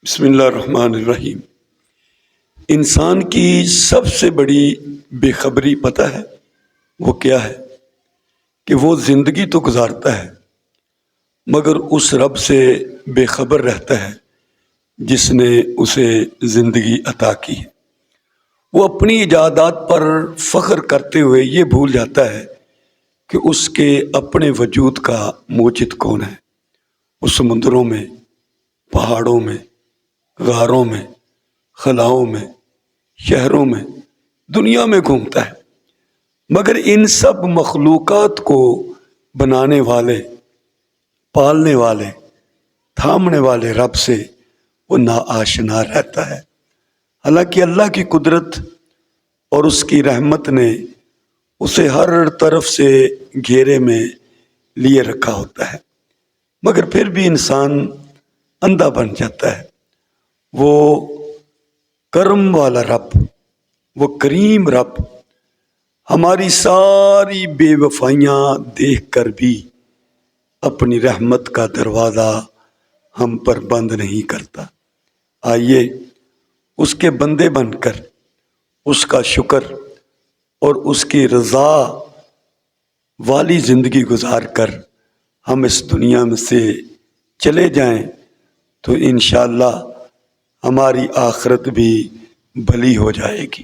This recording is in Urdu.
بسم اللہ الرحمن الرحیم۔ انسان کی سب سے بڑی بے خبری پتہ ہے وہ کیا ہے؟ کہ وہ زندگی تو گزارتا ہے مگر اس رب سے بے خبر رہتا ہے جس نے اسے زندگی عطا کی ہے۔ وہ اپنی ایجادات پر فخر کرتے ہوئے یہ بھول جاتا ہے کہ اس کے اپنے وجود کا موجد کون ہے۔ وہ سمندروں میں، پہاڑوں میں، غاروں میں، خلاؤں میں، شہروں میں، دنیا میں گھومتا ہے، مگر ان سب مخلوقات کو بنانے والے، پالنے والے، تھامنے والے رب سے وہ ناآشنا رہتا ہے۔ حالانکہ اللہ کی قدرت اور اس کی رحمت نے اسے ہر طرف سے گھیرے میں لیے رکھا ہوتا ہے، مگر پھر بھی انسان اندھا بن جاتا ہے۔ وہ کرم والا رب، وہ کریم رب ہماری ساری بے وفائیاں دیکھ کر بھی اپنی رحمت کا دروازہ ہم پر بند نہیں کرتا۔ آئیے اس کے بندے بن کر اس کا شکر اور اس کی رضا والی زندگی گزار کر ہم اس دنیا میں سے چلے جائیں تو انشاءاللہ ہماری آخرت بھی بھلی ہو جائے گی۔